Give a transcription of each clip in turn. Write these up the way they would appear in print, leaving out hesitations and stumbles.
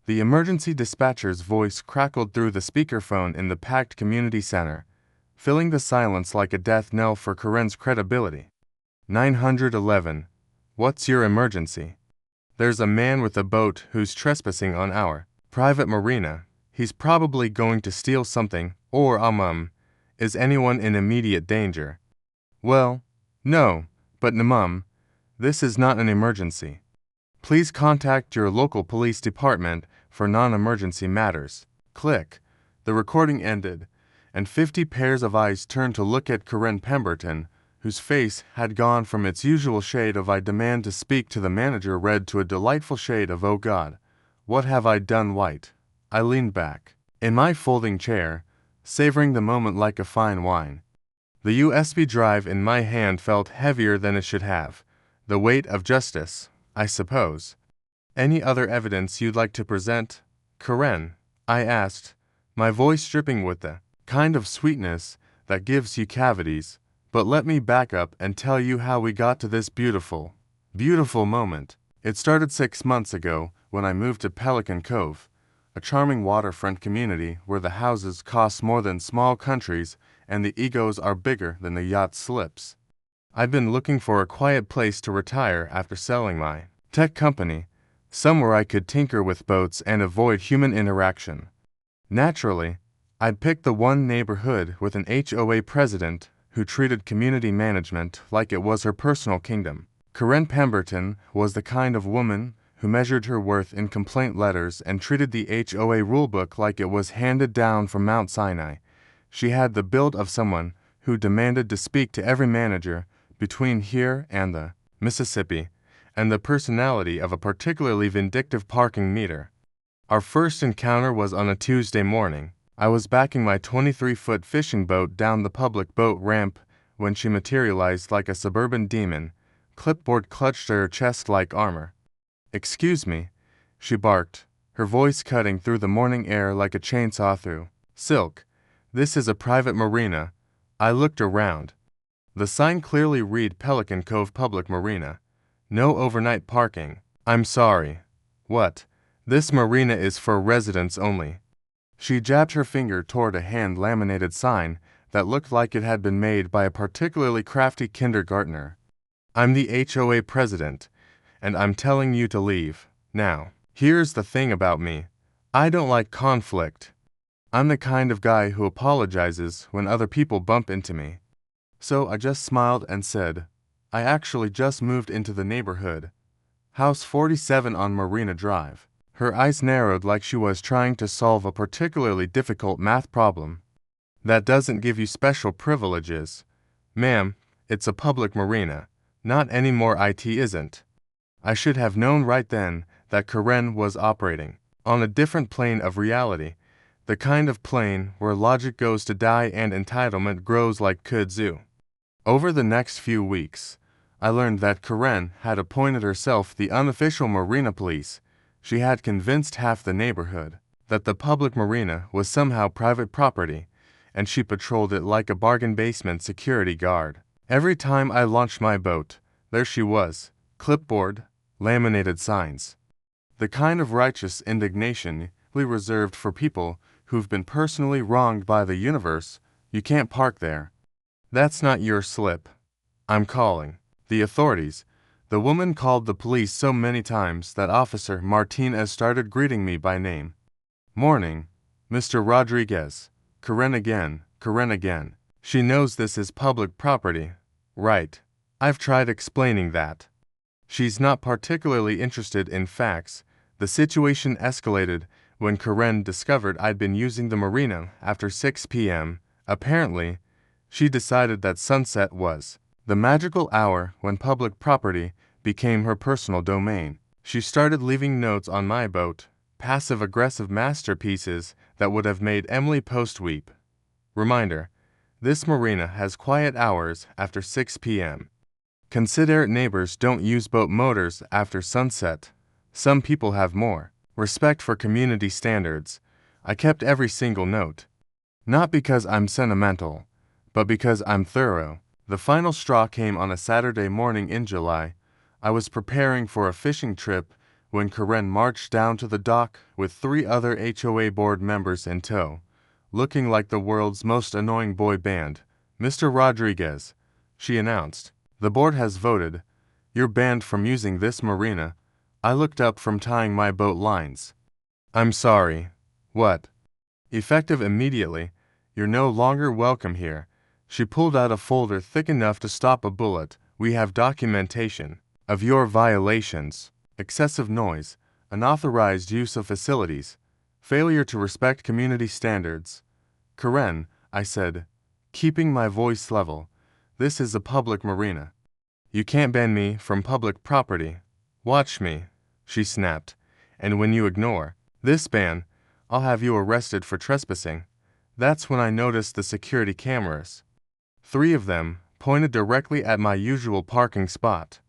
The emergency dispatcher's voice crackled through the speakerphone in the packed community center, filling the silence like a death knell for Corinne's credibility. 911. What's your emergency? There's a man with a boat who's trespassing on our private marina. He's probably going to steal something, or is anyone in immediate danger? Well, no, but this is not an emergency. Please contact your local police department for non-emergency matters. Click. The recording ended, and 50 pairs of eyes turned to look at Corinne Pemberton, whose face had gone from its usual shade of "I demand to speak to the manager" red to a delightful shade of "Oh God, what have I done?" white. I leaned back in my folding chair, savoring the moment like a fine wine. The USB drive in my hand felt heavier than it should have. The weight of justice, I suppose. Any other evidence you'd like to present, Corinne? I asked, my voice dripping with the kind of sweetness that gives you cavities. But let me back up and tell you how we got to this beautiful moment. It started 6 months ago when I moved to Pelican Cove, a charming waterfront community where the houses cost more than small countries and the egos are bigger than the yacht slips. I've been looking for a quiet place to retire after selling my tech company, somewhere I could tinker with boats and avoid human interaction. Naturally, I'd picked the one neighborhood with an HOA president who treated community management like it was her personal kingdom. Corinne Pemberton was the kind of woman who measured her worth in complaint letters and treated the HOA rulebook like it was handed down from Mount Sinai. She had the build of someone who demanded to speak to every manager between here and the Mississippi, and the personality of a particularly vindictive parking meter. Our first encounter was on a Tuesday morning. I was backing my 23-foot fishing boat down the public boat ramp when she materialized like a suburban demon, clipboard clutched to her chest like armor. "Excuse me," she barked, her voice cutting through the morning air like a chainsaw through silk. "This is a private marina." I looked around. The sign clearly read Pelican Cove Public Marina. No overnight parking. "I'm sorry." "What?" "This marina is for residents only." She jabbed her finger toward a hand-laminated sign that looked like it had been made by a particularly crafty kindergartner. "I'm the HOA president, and I'm telling you to leave, now. Here's the thing about me. I don't like conflict. I'm the kind of guy who apologizes when other people bump into me." So I just smiled and said, "I actually just moved into the neighborhood. House 47 on Marina Drive." Her eyes narrowed like she was trying to solve a particularly difficult math problem. "That doesn't give you special privileges. Ma'am, it's a public marina. Not any more it isn't." I should have known right then that Corinne was operating on a different plane of reality, the kind of plane where logic goes to die and entitlement grows like kudzu. Over the next few weeks, I learned that Corinne had appointed herself the unofficial marina police. She had convinced half the neighborhood that the public marina was somehow private property, and she patrolled it like a bargain basement security guard. Every time I launched my boat, there she was, clipboard, laminated signs. The kind of righteous indignation we reserved for people who've been personally wronged by the universe. "You can't park there. That's not your slip. I'm calling the authorities." The woman called the police so many times that Officer Martinez started greeting me by name. "Morning, Mr. Rodriguez. Corinne again, Corinne again. She knows this is public property, right?" I've tried explaining that. She's not particularly interested in facts. The situation escalated when Corinne discovered I'd been using the marina after 6 p.m. Apparently, she decided that sunset was the magical hour when public property became her personal domain. She started leaving notes on my boat, passive-aggressive masterpieces that would have made Emily Post weep. Reminder: this marina has quiet hours after 6 p.m. Considerate neighbors don't use boat motors after sunset. Some people have more respect for community standards. I kept every single note. Not because I'm sentimental, but because I'm thorough. The final straw came on a Saturday morning in July. I was preparing for a fishing trip when Karen marched down to the dock with 3 other HOA board members in tow, looking like the world's most annoying boy band. "Mr. Rodriguez," she announced, "the board has voted. You're banned from using this marina." I looked up from tying my boat lines. "I'm sorry." "What?" "Effective immediately. You're no longer welcome here." She pulled out a folder thick enough to stop a bullet. "We have documentation of your violations: excessive noise, unauthorized use of facilities, failure to respect community standards." "Karen," I said, keeping my voice level, "this is a public marina. You can't ban me from public property." "Watch me," she snapped, "and when you ignore this ban, I'll have you arrested for trespassing." That's when I noticed the security cameras. 3 of them, pointed directly at my usual parking spot.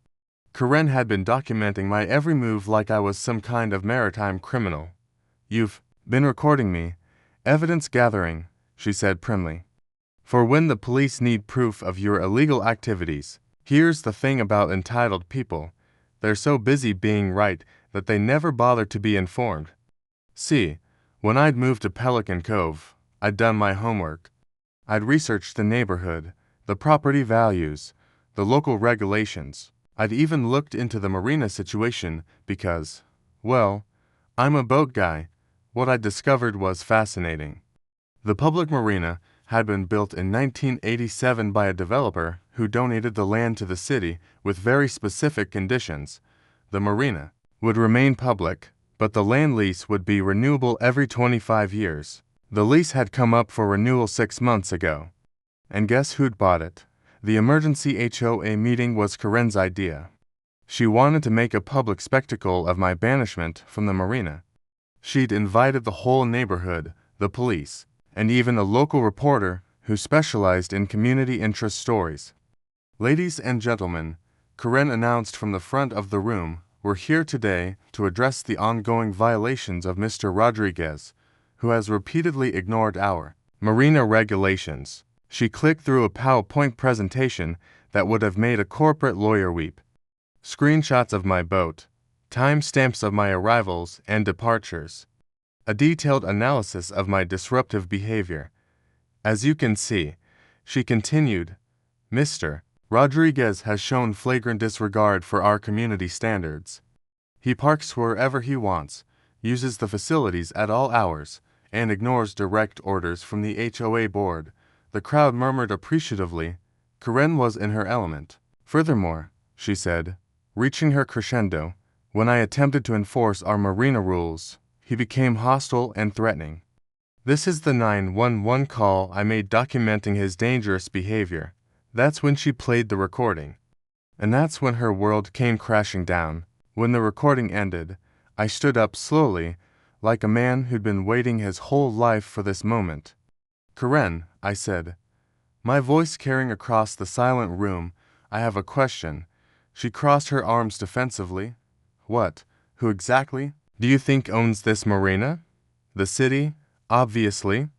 Karen had been documenting my every move like I was some kind of maritime criminal. "You've been recording me. Evidence gathering," she said primly. "For when the police need proof of your illegal activities." Here's the thing about entitled people: they're so busy being right that they never bother to be informed. See, when I'd moved to Pelican Cove, I'd done my homework. I'd researched the neighborhood, the property values, the local regulations. I'd even looked into the marina situation because, well, I'm a boat guy. What I discovered was fascinating. The public marina had been built in 1987 by a developer who donated the land to the city with very specific conditions. The marina would remain public, but the land lease would be renewable every 25 years. The lease had come up for renewal 6 months ago. And guess who'd bought it? The emergency HOA meeting was Karen's idea. She wanted to make a public spectacle of my banishment from the marina. She'd invited the whole neighborhood, the police, and even a local reporter who specialized in community interest stories. "Ladies and gentlemen," Karen announced from the front of the room, "we're here today to address the ongoing violations of Mr. Rodriguez, who has repeatedly ignored our marina regulations." She clicked through a PowerPoint presentation that would have made a corporate lawyer weep. Screenshots of my boat, timestamps of my arrivals and departures, a detailed analysis of my disruptive behavior. "As you can see," she continued, "Mr. Rodriguez has shown flagrant disregard for our community standards. He parks wherever he wants, uses the facilities at all hours, and ignores direct orders from the HOA board." The crowd murmured appreciatively. Karen was in her element. "Furthermore," she said, reaching her crescendo, "when I attempted to enforce our marina rules, he became hostile and threatening. This is the 911 call I made documenting his dangerous behavior." That's when she played the recording. And that's when her world came crashing down. When the recording ended, I stood up slowly, like a man who'd been waiting his whole life for this moment. "Karen," I said, my voice carrying across the silent room, "I have a question." She crossed her arms defensively. "What? Who exactly do you think owns this marina?" "The city, obviously.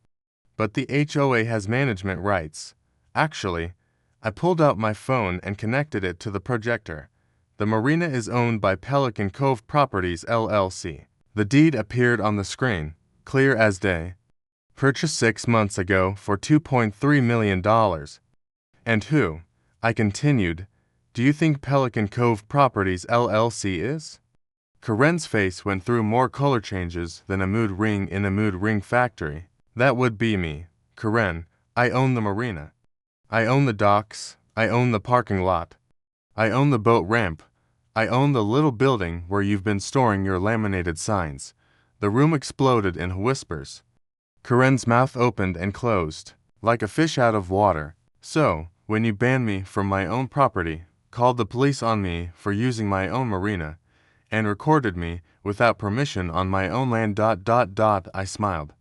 But the HOA has management rights." Actually, I pulled out my phone and connected it to the projector. "The marina is owned by Pelican Cove Properties, LLC." The deed appeared on the screen, clear as day. "Purchased 6 months ago for $2.3 million. "And who," I continued, "do you think Pelican Cove Properties, LLC is?" Karen's face went through more color changes than a mood ring in a mood ring factory. "That would be me, Karen. I own the marina. I own the docks. I own the parking lot. I own the boat ramp. I own the little building where you've been storing your laminated signs." The room exploded in whispers. Karen's mouth opened and closed, like a fish out of water. "So, when you banned me from my own property, called the police on me for using my own marina, and recorded me without permission on my own land. I smiled.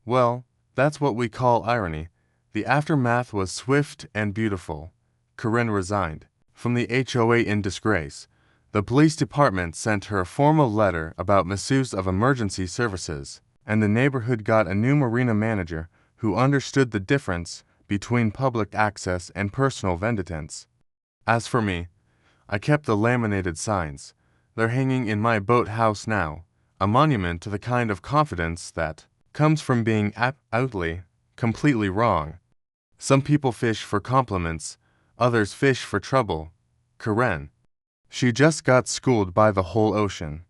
"Well, that's what we call irony." The aftermath was swift and beautiful. Karen resigned from the HOA in disgrace. The police department sent her a formal letter about misuse of emergency services, and the neighborhood got a new marina manager who understood the difference between public access and personal vendetants. As for me, I kept the laminated signs. They're hanging in my boathouse now, a monument to the kind of confidence that comes from being outly, completely wrong. Some people fish for compliments, others fish for trouble. Karen. She just got schooled by the whole ocean.